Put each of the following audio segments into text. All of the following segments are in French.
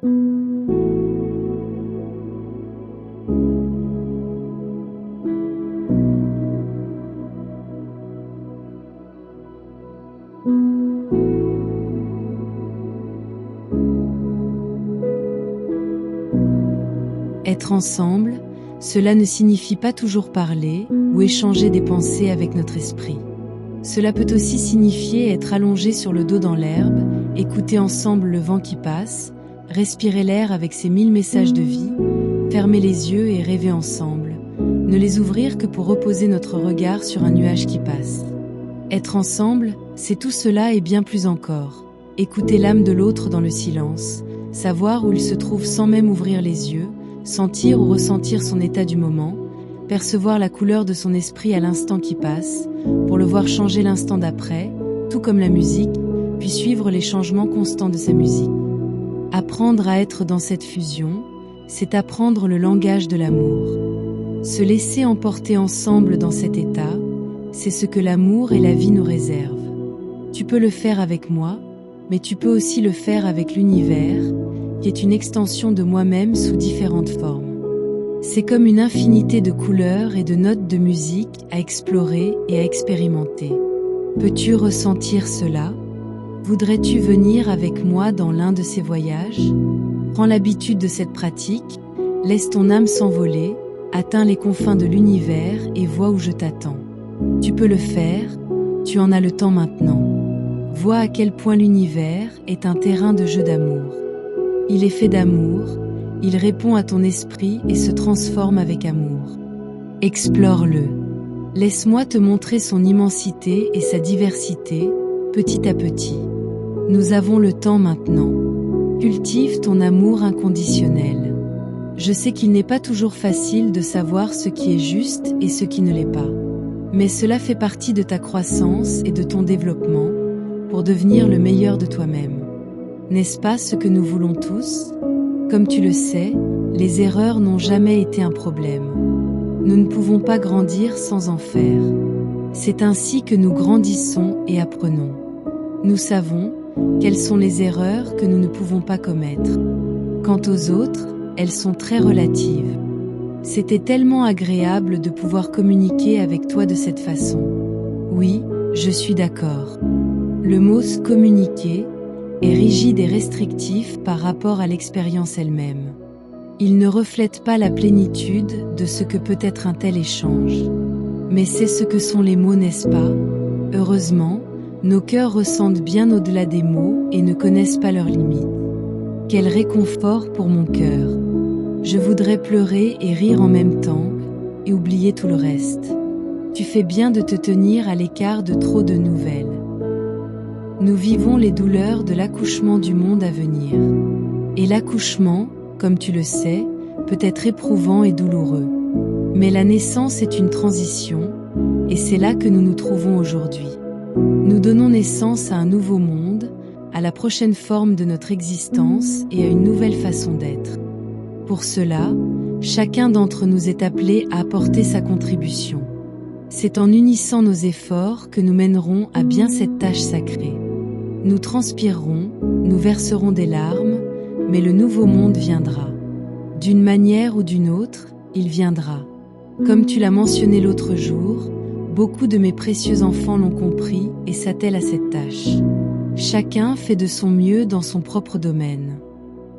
Être ensemble, cela ne signifie pas toujours parler ou échanger des pensées avec notre esprit. Cela peut aussi signifier être allongé sur le dos dans l'herbe, écouter ensemble le vent qui passe, respirer l'air avec ses 1000 messages de vie, fermer les yeux et rêver ensemble, ne les ouvrir que pour reposer notre regard sur un nuage qui passe. Être ensemble, c'est tout cela et bien plus encore. Écouter l'âme de l'autre dans le silence, savoir où il se trouve sans même ouvrir les yeux, sentir ou ressentir son état du moment, percevoir la couleur de son esprit à l'instant qui passe, pour le voir changer l'instant d'après, tout comme la musique, puis suivre les changements constants de sa musique. Apprendre à être dans cette fusion, c'est apprendre le langage de l'amour. Se laisser emporter ensemble dans cet état, c'est ce que l'amour et la vie nous réservent. Tu peux le faire avec moi, mais tu peux aussi le faire avec l'univers, qui est une extension de moi-même sous différentes formes. C'est comme une infinité de couleurs et de notes de musique à explorer et à expérimenter. Peux-tu ressentir cela? Voudrais-tu venir avec moi dans l'un de ces voyages? Prends l'habitude de cette pratique, laisse ton âme s'envoler, atteins les confins de l'univers et vois où je t'attends. Tu peux le faire, tu en as le temps maintenant. Vois à quel point l'univers est un terrain de jeu d'amour. Il est fait d'amour, il répond à ton esprit et se transforme avec amour. Explore-le. Laisse-moi te montrer son immensité et sa diversité, petit à petit. Nous avons le temps maintenant. Cultive ton amour inconditionnel. Je sais qu'il n'est pas toujours facile de savoir ce qui est juste et ce qui ne l'est pas. Mais cela fait partie de ta croissance et de ton développement pour devenir le meilleur de toi-même. N'est-ce pas ce que nous voulons tous? Comme tu le sais, les erreurs n'ont jamais été un problème. Nous ne pouvons pas grandir sans en faire. C'est ainsi que nous grandissons et apprenons. Nous savons quelles sont les erreurs que nous ne pouvons pas commettre. Quant aux autres, elles sont très relatives. C'était tellement agréable de pouvoir communiquer avec toi de cette façon. Oui, je suis d'accord. Le mot « communiquer » est rigide et restrictif par rapport à l'expérience elle-même. Il ne reflète pas la plénitude de ce que peut être un tel échange. Mais c'est ce que sont les mots, n'est-ce pas? Heureusement, nos cœurs ressentent bien au-delà des mots et ne connaissent pas leurs limites. Quel réconfort pour mon cœur! Je voudrais pleurer et rire en même temps, et oublier tout le reste. Tu fais bien de te tenir à l'écart de trop de nouvelles. Nous vivons les douleurs de l'accouchement du monde à venir. Et l'accouchement, comme tu le sais, peut être éprouvant et douloureux. Mais la naissance est une transition, et c'est là que nous nous trouvons aujourd'hui. Nous donnons naissance à un nouveau monde, à la prochaine forme de notre existence et à une nouvelle façon d'être. Pour cela, chacun d'entre nous est appelé à apporter sa contribution. C'est en unissant nos efforts que nous mènerons à bien cette tâche sacrée. Nous transpirerons, nous verserons des larmes, mais le nouveau monde viendra. D'une manière ou d'une autre, il viendra. Comme tu l'as mentionné l'autre jour, beaucoup de mes précieux enfants l'ont compris et s'attellent à cette tâche. Chacun fait de son mieux dans son propre domaine.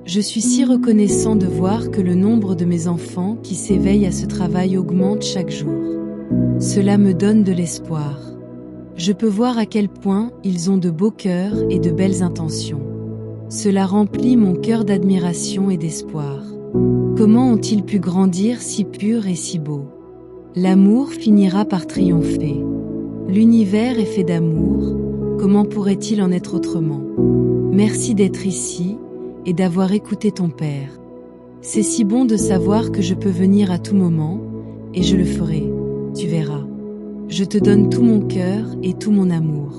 Je suis si reconnaissant de voir que le nombre de mes enfants qui s'éveillent à ce travail augmente chaque jour. Cela me donne de l'espoir. Je peux voir à quel point ils ont de beaux cœurs et de belles intentions. Cela remplit mon cœur d'admiration et d'espoir. Comment ont-ils pu grandir si purs et si beaux? L'amour finira par triompher. L'univers est fait d'amour, comment pourrait-il en être autrement? Merci d'être ici et d'avoir écouté ton Père. C'est si bon de savoir que je peux venir à tout moment, et je le ferai, tu verras. Je te donne tout mon cœur et tout mon amour.